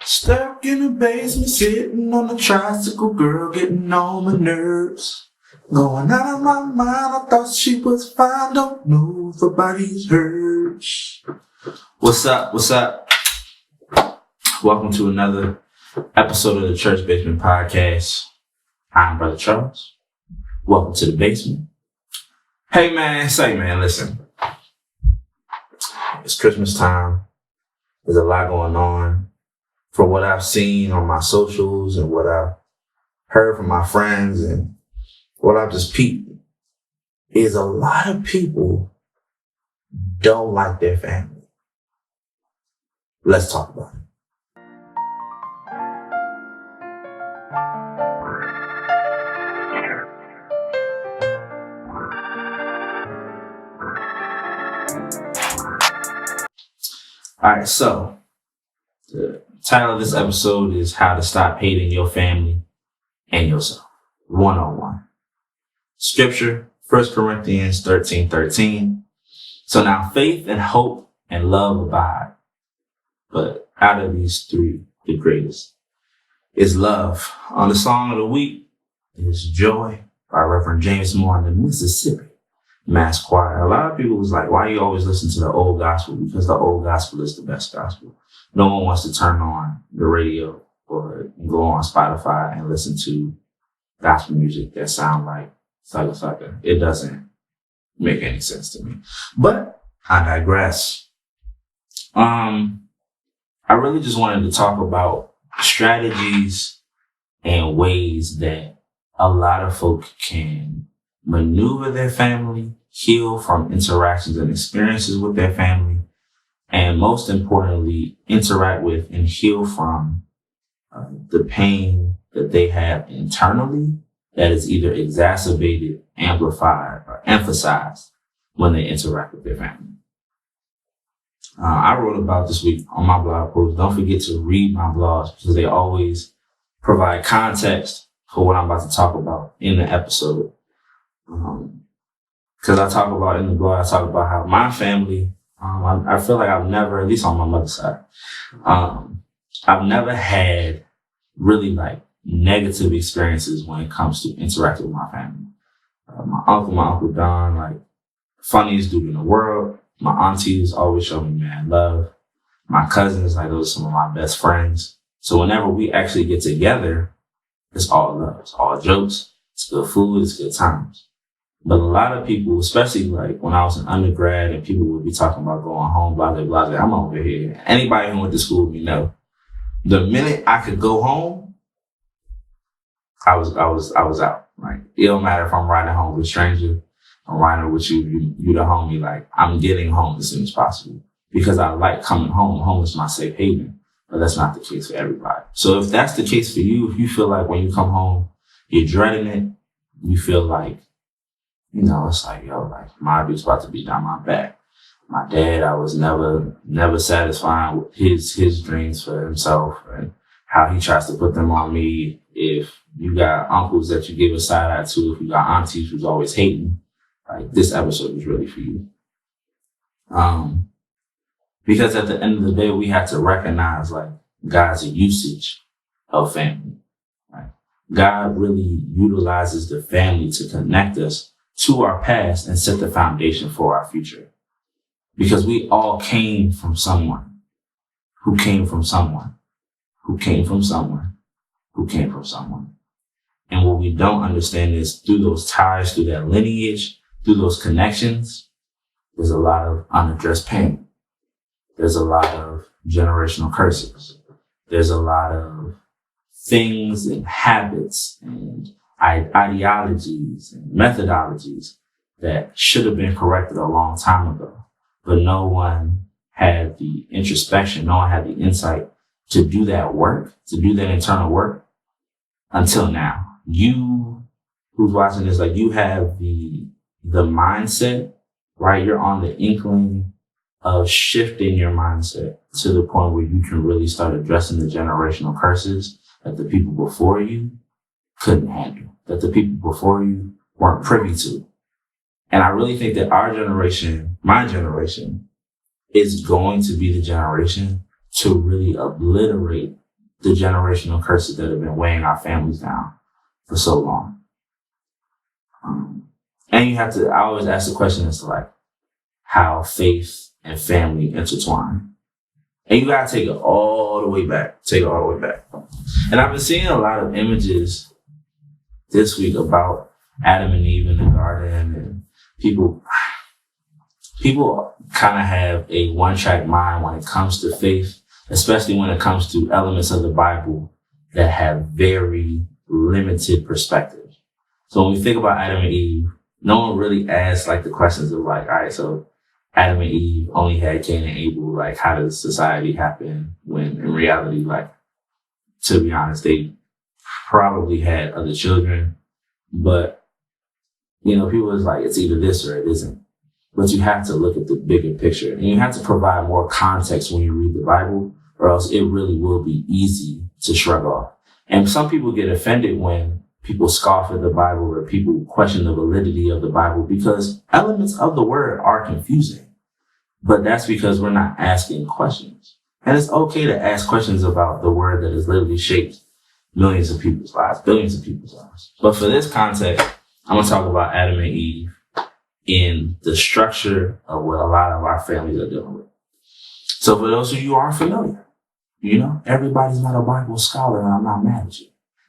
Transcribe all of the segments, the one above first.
Stuck in the basement, sitting on a tricycle, girl getting on my nerves. Going out of my mind, I thought she was fine, don't know if her body's hers. What's up? Welcome to another episode of the Church Basement Podcast. I'm Brother Charles. Welcome to the basement. Hey man, listen. It's Christmas time. There's a lot going on. From what I've seen on my socials and what I've heard from my friends and what I've just peeped, is a lot of people don't like their family. Let's talk about it. All right, so the title of this episode is How to Stop Hating Your Family and Yourself, 101. Scripture, 1 Corinthians 13:13. So now faith and hope and love abide, but out of these three, the greatest is love. On the song of the week is Joy by Reverend James Moore and the Mississippi Mass Choir. A lot of people was like, why you always listen to the old gospel? Because the old gospel is the best gospel. No one wants to turn on the radio or go on Spotify and listen to gospel music that sound like sucker. It doesn't make any sense to me. But I digress. I really just wanted to talk about strategies and ways that a lot of folk can maneuver their family, heal from interactions and experiences with their family, and most importantly, interact with and heal from the pain that they have internally that is either exacerbated, amplified, or emphasized when they interact with their family. I wrote about this week on my blog post. Don't forget to read my blogs because they always provide context for what I'm about to talk about in the episode. Because I talk about in the blog, I talk about how my family, I feel like I've never, at least on my mother's side, I've never had really like negative experiences when it comes to interacting with my family. My uncle Don, like funniest dude in the world. My aunties always show me mad love. My cousins, like those are some of my best friends. So whenever we actually get together, it's all love, it's all jokes, it's good food, it's good times. But a lot of people, especially like when I was an undergrad and people would be talking about going home, blah, blah, blah, I'm over here. Anybody who went to school with me know. The minute I could go home, I was out. Like, it don't matter if I'm riding home with a stranger, I'm riding with you the homie, like, I'm getting home as soon as possible. Because I like coming home. Home is my safe haven. But that's not the case for everybody. So if that's the case for you, if you feel like when you come home, you're dreading it, you feel like, you know, it's like, yo, like, my dude's about to be down my back. My dad, I was never satisfied with his dreams for himself and how he tries to put them on me. If you got uncles that you give a side eye to, if you got aunties who's always hating, like, this episode is really for you. Because at the end of the day, we have to recognize, like, God's usage of family. Right? God really utilizes the family to connect us to our past and set the foundation for our future. Because we all came from someone who came from someone who came from someone who came from someone. And what we don't understand is through those ties, through that lineage, through those connections, there's a lot of unaddressed pain. There's a lot of generational curses. There's a lot of things and habits and ideologies and methodologies that should have been corrected a long time ago. But no one had the introspection, no one had the insight to do that work, to do that internal work until now. You who's watching this, like, you have the mindset, right? You're on the inkling of shifting your mindset to the point where you can really start addressing the generational curses that the people before you couldn't handle, that the people before you weren't privy to. And I really think that our generation, my generation, is going to be the generation to really obliterate the generational curses that have been weighing our families down for so long. And you have to, I always ask the question as to like how faith and family intertwine. And you gotta take it all the way back. And I've been seeing a lot of images this week about Adam and Eve in the garden, and people kind of have a one-track mind when it comes to faith, especially when it comes to elements of the Bible that have very limited perspective. So when we think about Adam and Eve, no one really asks like the questions of like, all right, so Adam and Eve only had Cain and Abel. Like, how does society happen when in reality, like, to be honest, they probably had other children, but, you know, people is like, it's either this or it isn't. But you have to look at the bigger picture, and you have to provide more context when you read the Bible, or else it really will be easy to shrug off. And some people get offended when people scoff at the Bible or people question the validity of the Bible because elements of the word are confusing. But that's because we're not asking questions. And it's okay to ask questions about the word that has literally shaped millions of people's lives, billions of people's lives. But for this context, I'm going to talk about Adam and Eve in the structure of what a lot of our families are dealing with. So for those of you who aren't familiar, you know, everybody's not a Bible scholar, and I'm not mad at you.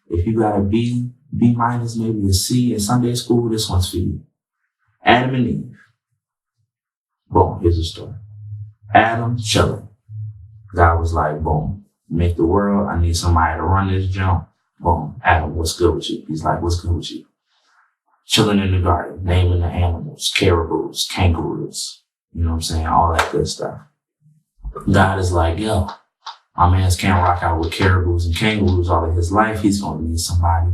If you got a B minus, maybe a C in Sunday school, this one's for you. Adam and Eve. Boom, here's the story. Adam chilling. God was like, boom, make the world. I need somebody to run this jump. Boom, Adam, what's good with you? He's like, what's good with you? Chilling in the garden, naming the animals, caribous, kangaroos, you know what I'm saying? All that good stuff. God is like, yo, my man's can't rock out with caribous and kangaroos all of his life. He's going to need somebody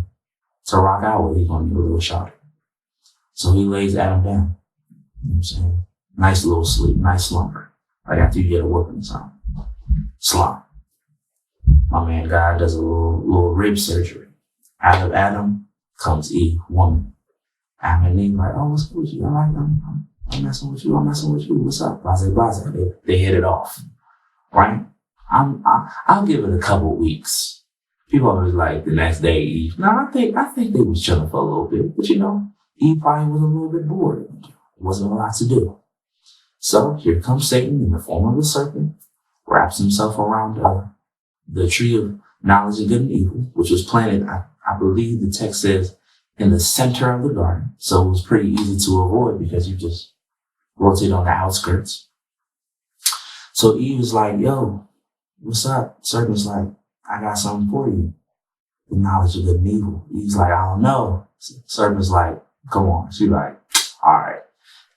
to rock out with. He's going to need a little shot. So he lays Adam down. You know what I'm saying? Nice little sleep, nice slumber. Like after you get a whooping or something. Slump. My man, God does a little rib surgery. Out of Adam comes Eve, woman. Adam and Eve like, oh, what's good with you? I'm messing with you. What's up? Blase. They hit it off. Right? I'll give it a couple weeks. People always like the next day, Eve. No, I think they was chilling for a little bit. But you know, Eve probably was a little bit bored. There wasn't a lot to do. So here comes Satan in the form of a serpent, wraps himself around the tree of knowledge of good and evil, which was planted, I believe the text says, in the center of the garden. So it was pretty easy to avoid because you just rotate on the outskirts. So Eve was like, yo, what's up? Serpent's like, I got something for you. The knowledge of good and evil. Eve's like, I don't know. Serpent's like, come on. She's like, all right.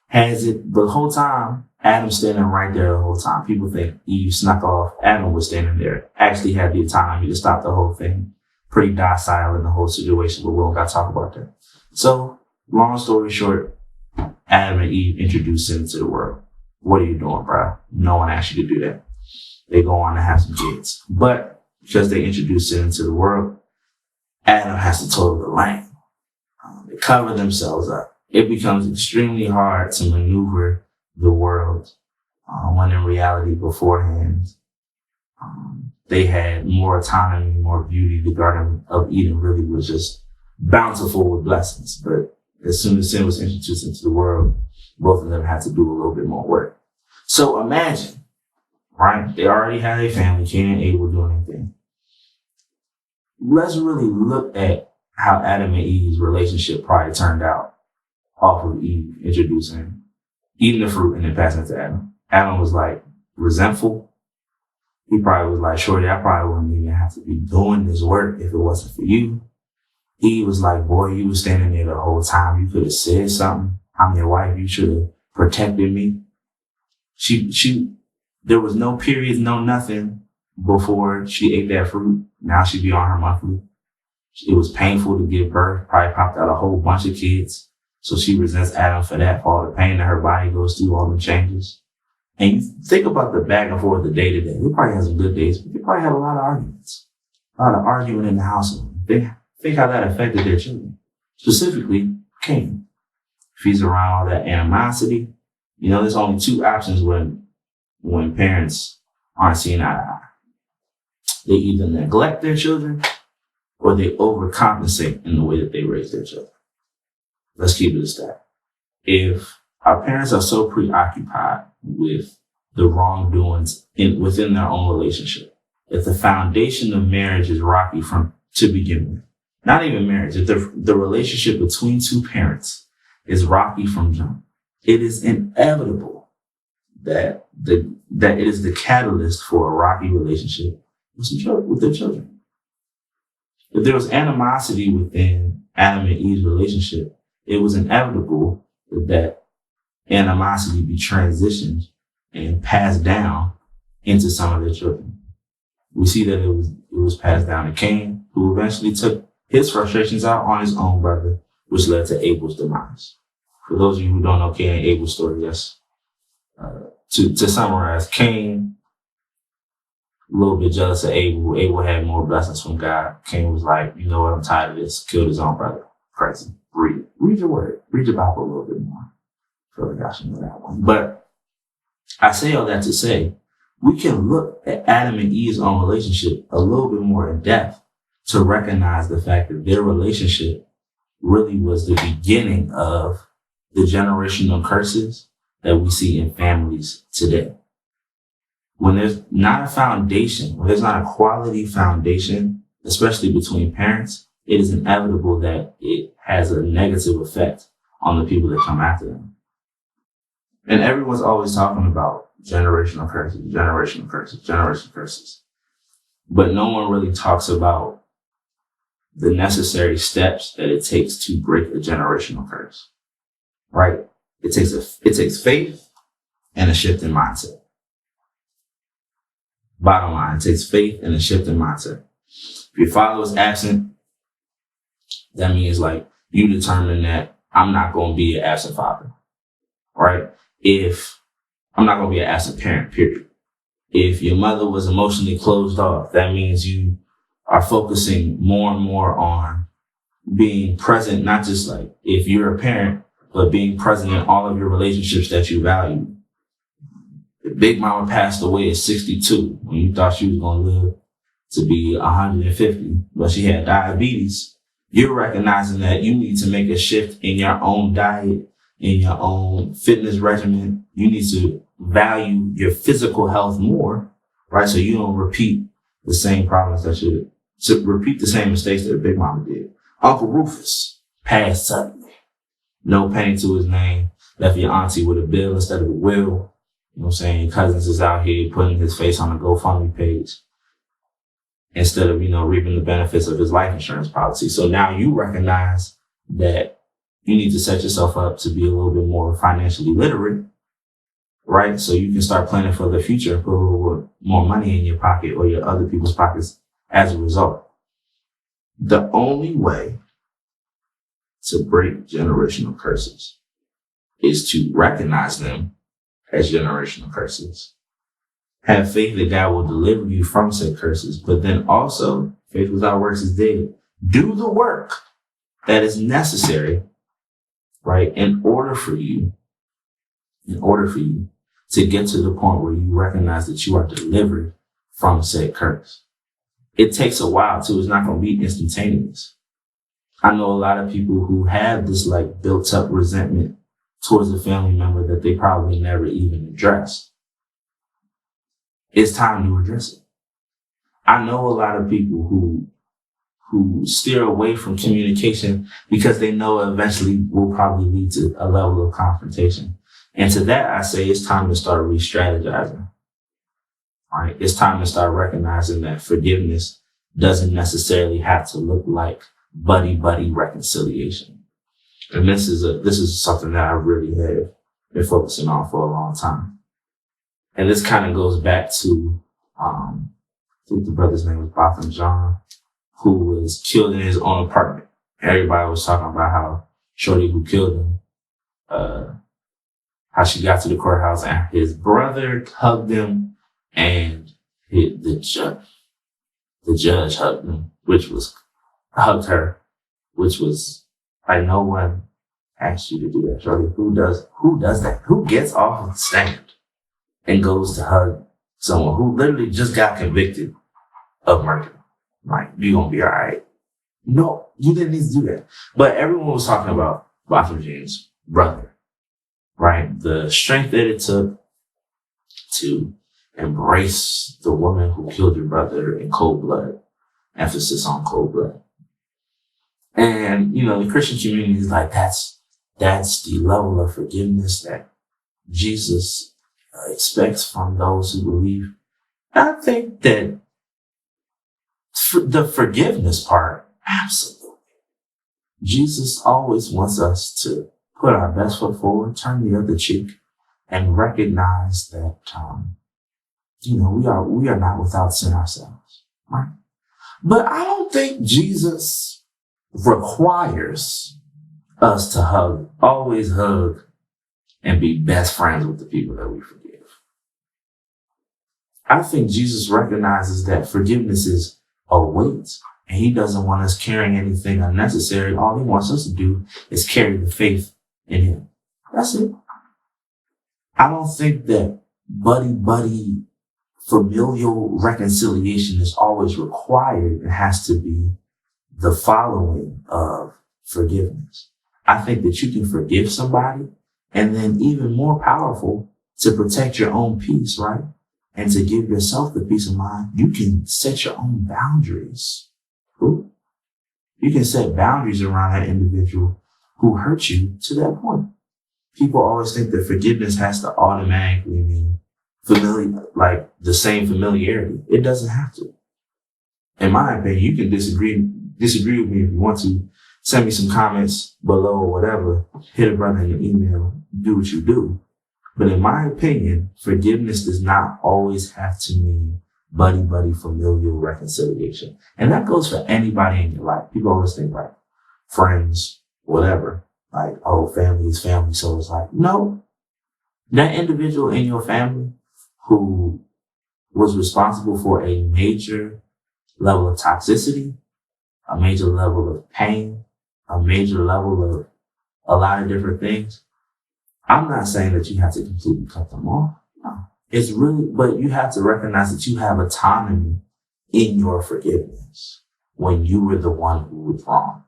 Has it the whole time, Adam's standing right there the whole time. People think Eve snuck off. Adam was standing there. Actually had the autonomy to stop the whole thing. Pretty docile in the whole situation, but we don't got to talk about that. So, long story short, Adam and Eve introduced sin into the world. What are you doing, bro? No one asked you to do that. They go on to have some kids. But because they introduced sin into the world, Adam has to toe the line. They cover themselves up. It becomes extremely hard to maneuver the world when in reality beforehand, they had more autonomy, more beauty. The Garden of Eden really was just bountiful with blessings. But as soon as sin was introduced into the world, both of them had to do a little bit more work. So imagine, right? They already had a family, Cain and Abel doing anything. Let's really look at how Adam and Eve's relationship probably turned out off of Eve eating the fruit and then passing it to Adam. Adam was like resentful. He probably was like, shorty, I probably wouldn't even have to be doing this work if it wasn't for you. Eve was like, boy, you were standing there the whole time. You could have said something. I'm your wife. You should have protected me. There was no periods, no nothing before she ate that fruit. Now she'd be on her monthly. It was painful to give birth. Probably popped out a whole bunch of kids. So she resents Adam for that, for all the pain that her body goes through, all the changes. And you think about the back and forth, the day to day. They probably had some good days, but they probably had a lot of arguments. A lot of arguing in the household. Think how that affected their children. Specifically, Cain. If he's around all that animosity, you know, there's only two options when parents aren't seeing eye to eye. They either neglect their children or they overcompensate in the way that they raise their children. Let's keep it a stat. If our parents are so preoccupied with the wrongdoings within their own relationship, if the foundation of marriage is rocky to begin with, not even marriage, if the relationship between two parents is rocky from jump, it is inevitable that it is the catalyst for a rocky relationship with their children. If there was animosity within Adam and Eve's relationship, it was inevitable that animosity be transitioned and passed down into some of their children. We see that it was passed down to Cain, who eventually took his frustrations out on his own brother, which led to Abel's demise. For those of you who don't know Cain and Abel's story, yes. To summarize, Cain, a little bit jealous of Abel. Abel had more blessings from God. Cain was like, you know what, I'm tired of this. Killed his own brother. Crazy. Read your word. Read your Bible a little bit more. I feel like I should know that one. But I say all that to say, we can look at Adam and Eve's own relationship a little bit more in depth to recognize the fact that their relationship really was the beginning of the generational curses that we see in families today. When there's not a foundation, when there's not a quality foundation, especially between parents, it is inevitable that it has a negative effect on the people that come after them. And everyone's always talking about generational curses, generational curses, generational curses. But no one really talks about the necessary steps that it takes to break a generational curse, right? It takes faith and a shift in mindset. Bottom line, it takes faith and a shift in mindset. If your father was absent, that means like you determine that I'm not going to be an absent father, right? If I'm not going to be an absent parent, period. If your mother was emotionally closed off, that means you are focusing more and more on being present, not just like if you're a parent, but being present in all of your relationships that you value. If Big Mama passed away at 62 when you thought she was going to live to be 150, but she had diabetes, you're recognizing that you need to make a shift in your own diet, in your own fitness regimen. You need to value your physical health more, right? So you don't repeat the same problems repeat the same mistakes that Big Mama did. Uncle Rufus passed suddenly. No penny to his name. Left your auntie with a bill instead of a will. You know what I'm saying? Cousins is out here putting his face on a GoFundMe page instead of, reaping the benefits of his life insurance policy. So now you recognize that you need to set yourself up to be a little bit more financially literate, right? So you can start planning for the future and put a little more money in your pocket or your other people's pockets as a result. The only way to break generational curses is to recognize them as generational curses. Have faith that God will deliver you from said curses, but then also, faith without works is dead. Do the work that is necessary, right, in order for you to get to the point where you recognize that you are delivered from said curse. It takes a while too. It's not going to be instantaneous. I know a lot of people who have this like built up resentment towards a family member that they probably never even addressed. It's time to address it. I know a lot of people who steer away from communication because they know it eventually will probably lead to a level of confrontation. And to that, I say it's time to start re-strategizing. All right? It's time to start recognizing that forgiveness doesn't necessarily have to look like buddy-buddy reconciliation. And this is something that I really have been focusing on for a long time. And this kind of goes back to, I think the brother's name was Botham John, who was killed in his own apartment. Everybody was talking about how Shorty who killed him, how she got to the courthouse and his brother hugged him and the judge hugged him, hugged her, which was like, no one asked you to do that, Shorty. Who does that? Who gets off of the stand and goes to hug someone who literally just got convicted of mercury. Like, you're going to be all right. No, you didn't need to do that. But everyone was talking about Botham Jean's brother, right? The strength that it took to embrace the woman who killed your brother in cold blood. Emphasis on cold blood. And, the Christian community is like, that's the level of forgiveness that Jesus expects from those who believe. I think that the forgiveness part, absolutely. Jesus always wants us to put our best foot forward, turn the other cheek, and recognize that, we are not without sin ourselves, right? But I don't think Jesus requires us to always hug, and be best friends with the people that we forgive. I think Jesus recognizes that forgiveness is a weight, and he doesn't want us carrying anything unnecessary. All he wants us to do is carry the faith in him. That's it. I don't think that buddy familial reconciliation is always required. It has to be the following of forgiveness. I think that you can forgive somebody, and then even more powerful, to protect your own peace, right? And to give yourself the peace of mind, you can set your own boundaries. You can set boundaries around that individual who hurt you to that point. People always think that forgiveness has to automatically mean like the same familiarity. It doesn't have to. In my opinion, you can disagree with me if you want to. Send me some comments below or whatever. Hit a button in your email. Do what you do. But in my opinion, forgiveness does not always have to mean buddy familial reconciliation. And that goes for anybody in your life. People always think like friends, whatever. Like, oh, family is family. So it's like, no, that individual in your family who was responsible for a major level of toxicity, a major level of pain, a major level of a lot of different things. I'm not saying that you have to completely cut them off. No. But you have to recognize that you have autonomy in your forgiveness when you were the one who was wrong.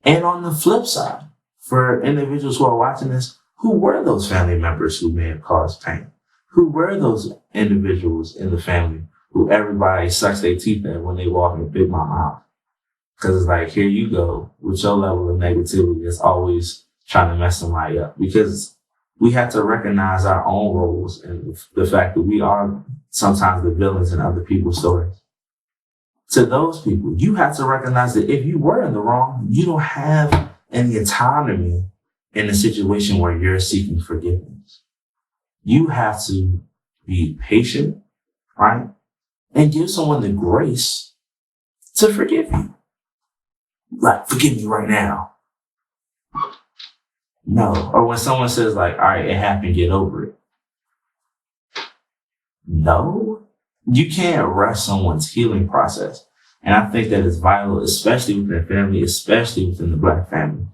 And on the flip side, for individuals who are watching this, who were those family members who may have caused pain? Who were those individuals in the family who everybody sucks their teeth at when they walk in Big Mama house? Because it's like, here you go with your level of negativity that's always trying to mess somebody up. Because we have to recognize our own roles and the fact that we are sometimes the villains in other people's stories. To those people, you have to recognize that if you were in the wrong, you don't have any autonomy in a situation where you're seeking forgiveness. You have to be patient, right? And give someone the grace to forgive you. Like, forgive me right now. No. Or when someone says like, all right, it happened, get over it. No. You can't rush someone's healing process. And I think that it's vital, especially within family, especially within the Black family,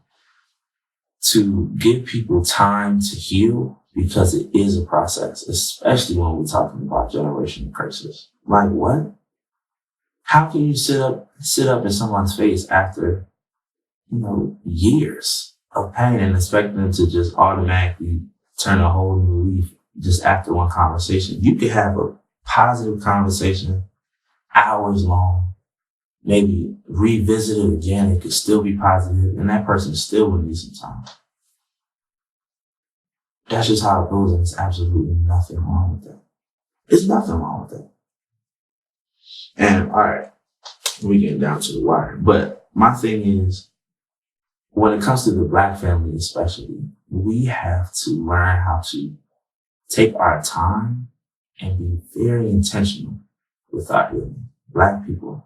to give people time to heal, because it is a process, especially when we're talking about generational curses. Like, what? How can you sit up in someone's face after, years of pain and expect them to just automatically turn a whole new leaf just after one conversation? You could have a positive conversation, hours long, maybe revisit it again. It could still be positive, and that person still would need some time. That's just how it goes, and there's absolutely nothing wrong with that. There's nothing wrong with that. And all right, we getting down to the wire. But my thing is, when it comes to the Black family especially, we have to learn how to take our time and be very intentional with our healing. Black people,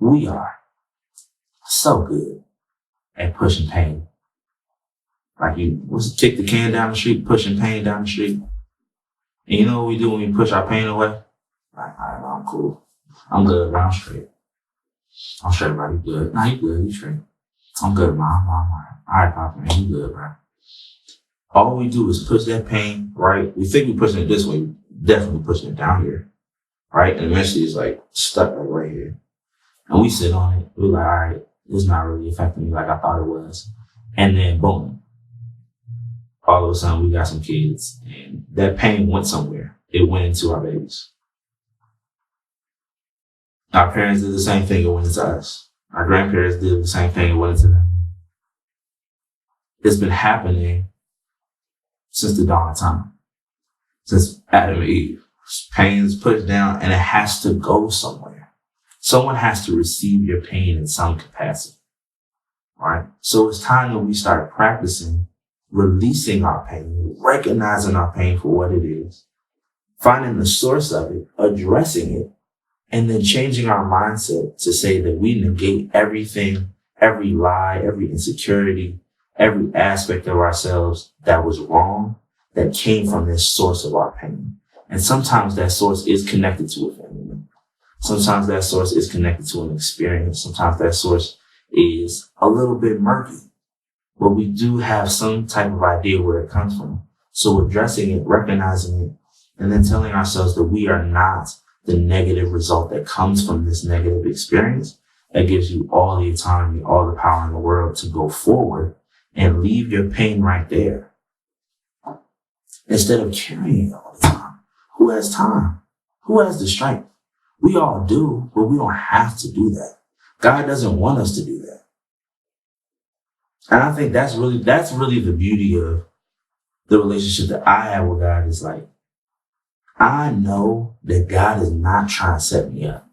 we are so good at pushing pain. Like, kick the can down the street, pushing pain down the street. And you know what we do when we push our pain away? Like, all right, I'm cool. I'm good, bro. I'm straight. I'm straight, bro. You good? Nah, you good. You straight. I'm good, Mom. All right, Papa, man. You good, bro. All we do is push that pain, right? We think we're pushing it this way. We're definitely pushing it down here, right? And eventually it's like stuck like right here. And we sit on it. We're like, all right, it's not really affecting me like I thought it was. And then boom, all of a sudden we got some kids and that pain went somewhere. It went into our babies. Our parents did the same thing, it went into us. Our grandparents did the same thing, it went into them. It's been happening since the dawn of time, since Adam and Eve. Pain is pushed down and it has to go somewhere. Someone has to receive your pain in some capacity, right? So it's time that we start practicing releasing our pain, recognizing our pain for what it is, finding the source of it, addressing it, and then changing our mindset to say that we negate everything, every lie, every insecurity, every aspect of ourselves that was wrong, that came from this source of our pain. And sometimes that source is connected to a family member. Sometimes that source is connected to an experience. Sometimes that source is a little bit murky, but we do have some type of idea where it comes from. So addressing it, recognizing it, and then telling ourselves that we are not the negative result that comes from this negative experience, that gives you all the autonomy, all the power in the world to go forward and leave your pain right there. Instead of carrying it all the time. Who has time? Who has the strength? We all do, but we don't have to do that. God doesn't want us to do that. And I think that's really the beauty of the relationship that I have with God is like, I know that God is not trying to set me up.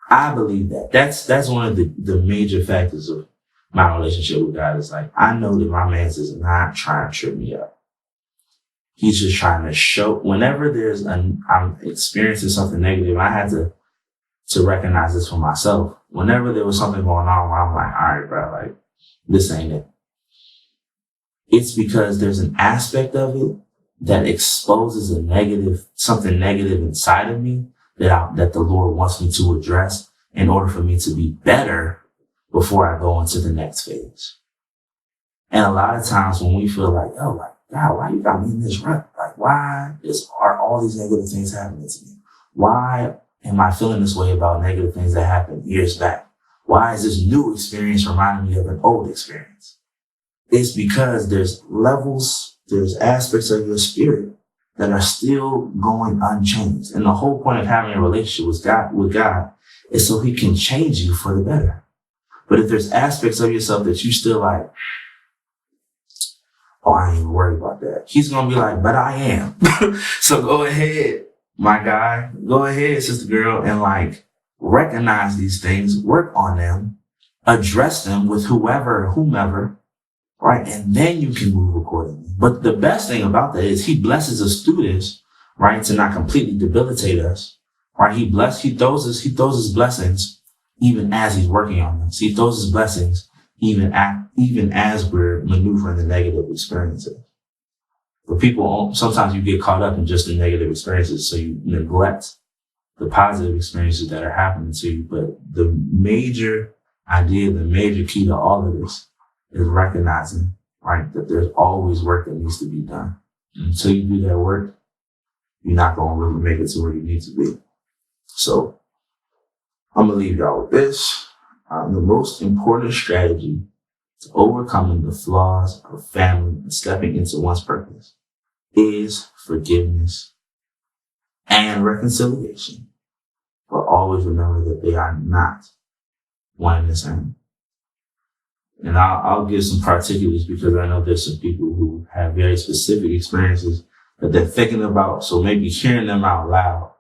I believe that. That's one of the major factors of my relationship with God is like, I know that my man is not trying to trip me up. He's just trying to show, whenever I'm experiencing something negative, I had to recognize this for myself. Whenever there was something going on where I'm like, all right, bro, like, this ain't it. It's because there's an aspect of it that exposes something negative inside of me that the Lord wants me to address in order for me to be better before I go into the next phase. And a lot of times when we feel like, oh, like, God, why you got me in this rut? Like, why are all these negative things happening to me? Why am I feeling this way about negative things that happened years back? Why is this new experience reminding me of an old experience? It's because there's levels, there's aspects of your spirit that are still going unchanged. And the whole point of having a relationship with God is so he can change you for the better. But if there's aspects of yourself that you still like, oh, I ain't even worried about that. He's going to be like, but I am. So go ahead, my guy. Go ahead, sister girl, and like recognize these things, work on them, address them with whomever, right? And then you can move accordingly. But the best thing about that is he blesses us through this, right? To not completely debilitate us, right? He throws his blessings even as he's working on us. He throws his blessings even as we're maneuvering the negative experiences. But sometimes you get caught up in just the negative experiences, so you neglect the positive experiences that are happening to you. But the major idea, the major key to all of this is recognizing, right, that there's always work that needs to be done. And until you do that work, you're not going to really make it to where you need to be. So I'm going to leave y'all with this. The most important strategy to overcoming the flaws of family and stepping into one's purpose is forgiveness and reconciliation. But always remember that they are not one and the same. And I'll give some particulars because I know there's some people who have very specific experiences that they're thinking about. So maybe hearing them out loud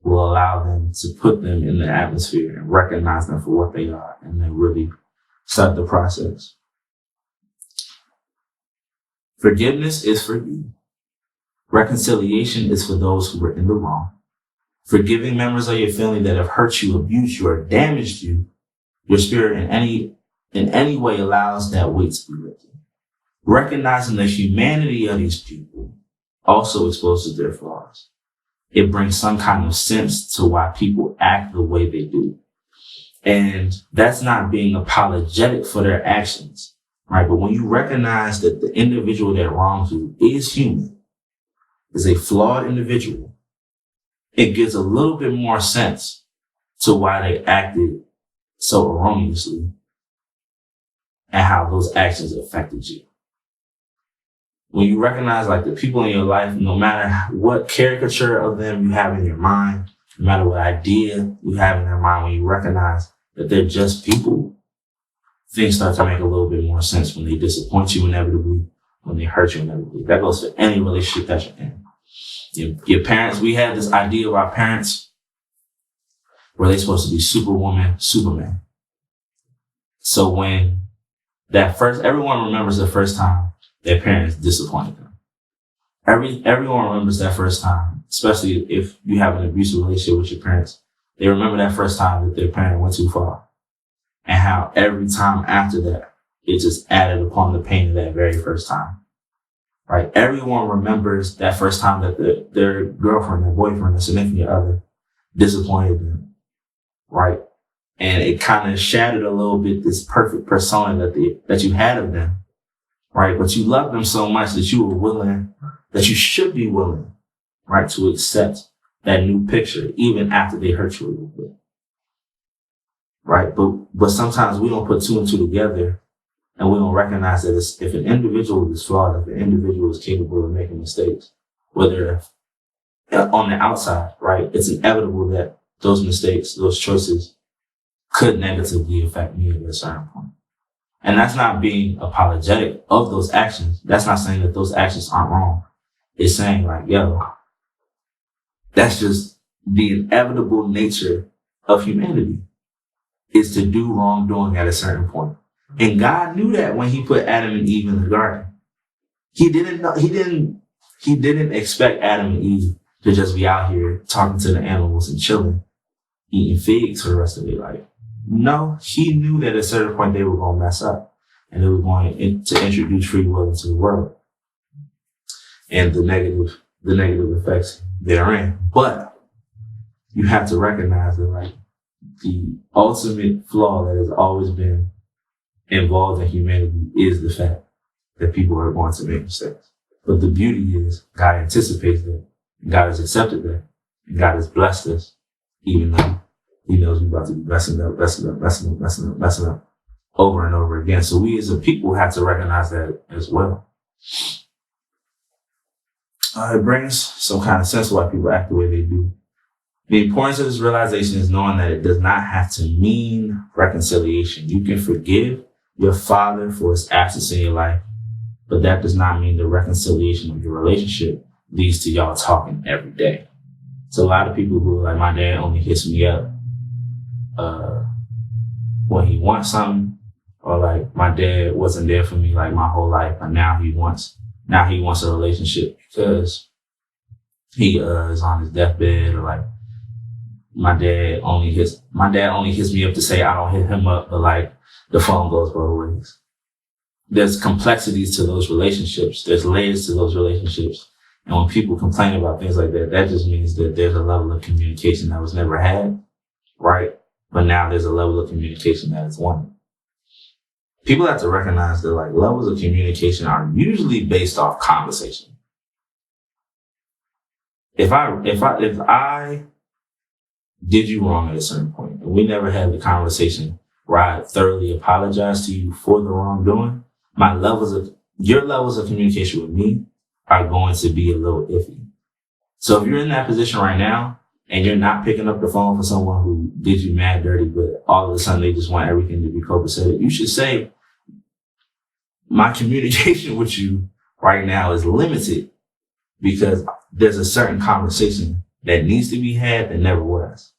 will allow them to put them in the atmosphere and recognize them for what they are and then really start the process. Forgiveness is for you. Reconciliation is for those who were in the wrong. Forgiving members of your family that have hurt you, abused you, or damaged you, your spirit in any way allows that weight to be lifted. Recognizing the humanity of these people also exposes their flaws. It brings some kind of sense to why people act the way they do. And that's not being apologetic for their actions, right? But when you recognize that the individual that wrongs you is human, is a flawed individual, it gives a little bit more sense to why they acted so erroneously and how those actions affected you. When you recognize like the people in your life, no matter what caricature of them you have in your mind, no matter what idea you have in their mind, when you recognize that they're just people, things start to make a little bit more sense when they disappoint you inevitably, when they hurt you inevitably. That goes for any relationship that you're in. Your parents, we have this idea of our parents where they're supposed to be Superwoman, Superman. So when everyone remembers the first time their parents disappointed them. Everyone remembers that first time, especially if you have an abusive relationship with your parents. They remember that first time that their parent went too far. And how every time after that, it just added upon the pain of that very first time. Right? Everyone remembers that first time that their girlfriend, their boyfriend, their significant other disappointed them. Right? And it kind of shattered a little bit this perfect persona that you had of them. Right? But you loved them so much that you should be willing, right, to accept that new picture, even after they hurt you a little bit. Right? But sometimes we don't put two and two together, and we don't recognize that if an individual is flawed, if an individual is capable of making mistakes, whether on the outside, right, it's inevitable that those mistakes, those choices could negatively affect me at a certain point. And that's not being apologetic of those actions. That's not saying that those actions aren't wrong. It's saying like, yo, that's just the inevitable nature of humanity, is to do wrongdoing at a certain point. And God knew that when he put Adam and Eve in the garden. He didn't expect Adam and Eve to just be out here talking to the animals and chilling, eating figs for the rest of their life. No, he knew that at a certain point they were going to mess up and they were going to introduce free will into the world and the negative effects therein. But you have to recognize that like the ultimate flaw that has always been involved in humanity is the fact that people are going to make mistakes. But the beauty is God anticipates that, and God has accepted that, and God has blessed us, even though he knows we're about to be messing up over and over again. So we as a people have to recognize that as well. It brings some kind of sense why people act the way they do. The importance of this realization is knowing that it does not have to mean reconciliation. You can forgive your father for his absence in your life, but that does not mean the reconciliation of your relationship leads to y'all talking every day. So a lot of people who are like, my dad only hits me up when he wants something, or like my dad wasn't there for me like my whole life, and now he wants a relationship because he is on his deathbed, or like my dad only hits me up to say I don't hit him up, but like the phone goes both ways. There's complexities to those relationships. There's layers to those relationships. And when people complain about things like that, that just means that there's a level of communication that was never had, right? But now there's a level of communication that is wanted. People have to recognize that like levels of communication are usually based off conversation. If I did you wrong at a certain point, and we never had the conversation where I thoroughly apologize to you for the wrongdoing, your levels of communication with me are going to be a little iffy. So if you're in that position right now and you're not picking up the phone for someone who did you mad dirty, but all of a sudden they just want everything to be copacetic, you should say, my communication with you right now is limited because there's a certain conversation that needs to be had that never was.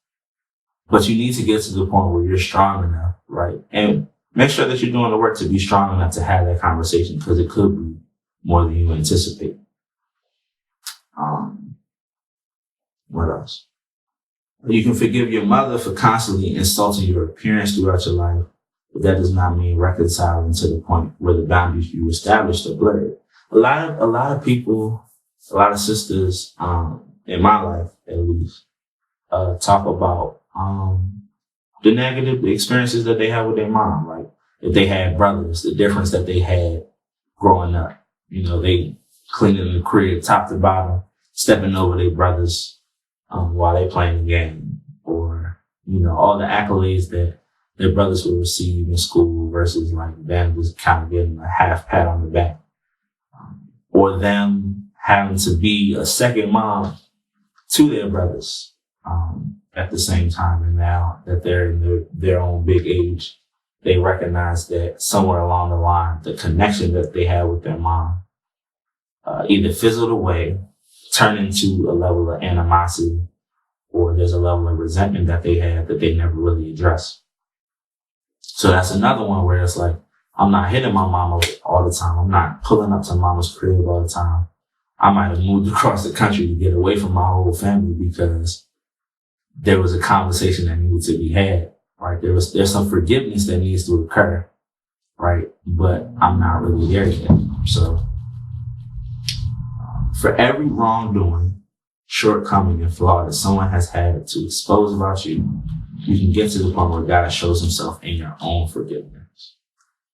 But you need to get to the point where you're strong enough, right? And make sure that you're doing the work to be strong enough to have that conversation, because it could be more than you anticipate. What else? You can forgive your mother for constantly insulting your appearance throughout your life, but that does not mean reconciling to the point where the boundaries you established are blurred. A lot of people, a lot of sisters, in my life at least, talk about the negative experiences that they have with their mom. Like if they had brothers, the difference that they had growing up. You know, they cleaning the crib top to bottom, stepping over their brothers, while they playing the game, or, all the accolades that their brothers would receive in school versus like them just kind of getting a half pat on the back, or them having to be a second mom to their brothers, at the same time. And now that they're in their own big age, they recognize that somewhere along the line, the connection that they had with their mom, either fizzled away, turned into a level of animosity, or there's a level of resentment that they had that they never really addressed. So that's another one where it's like, I'm not hitting my mama all the time. I'm not pulling up to mama's crib all the time. I might have moved across the country to get away from my whole family because there was a conversation that needed to be had, right? There's some forgiveness that needs to occur, right? But I'm not really there yet. So for every wrongdoing, shortcoming, and flaw that someone has had to expose about you, you can get to the point where God shows himself in your own forgiveness.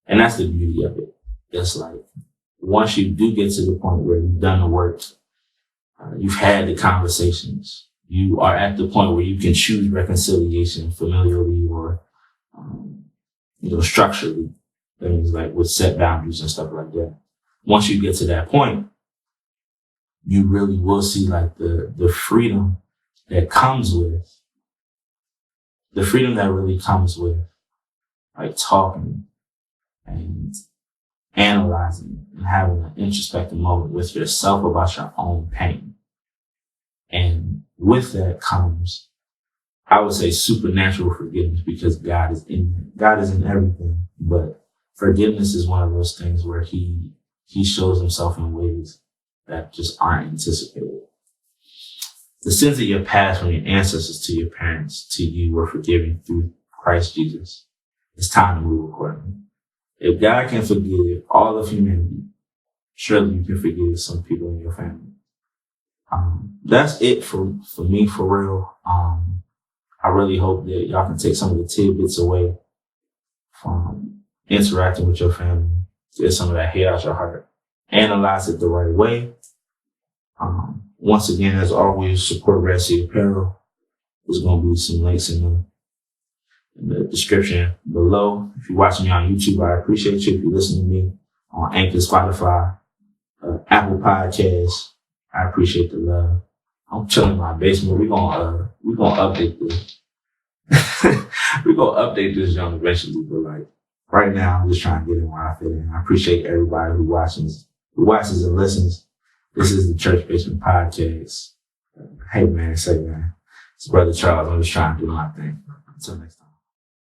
And that's the beauty of it. It's like, once you do get to the point where you've done the work, you've had the conversations, you are at the point where you can choose reconciliation familiarly or, structurally, things like with set boundaries and stuff like that. Once you get to that point, you really will see like the freedom that comes with, the freedom that really comes with like talking and analyzing and having an introspective moment with yourself about your own pain. And with that comes, I would say, supernatural forgiveness, because God is in everything. But forgiveness is one of those things where he shows himself in ways that just aren't anticipated. The sins of your past, from your ancestors to your parents to you, were forgiven through Christ Jesus. It's time to move accordingly. If God can forgive all of humanity, surely you can forgive some people in your family. That's it for me, for real. I really hope that y'all can take some of the tidbits away from interacting with your family. Get some of that hate out your heart. Analyze it the right way. Once again, as always, support Red Sea Apparel. There's going to be some links in the description below. If you're watching me on YouTube, I appreciate you. If you listen to me on Anchor, Spotify, Apple Podcasts, I appreciate the love. I'm chilling in my basement. We're gonna update this. We're gonna update this young eventually, but like right now, I'm just trying to get in where I fit in. I appreciate everybody who watches and listens. This is the Church Basement Podcast. Hey man, it's Brother Charles. I'm just trying to do my thing. Until next time.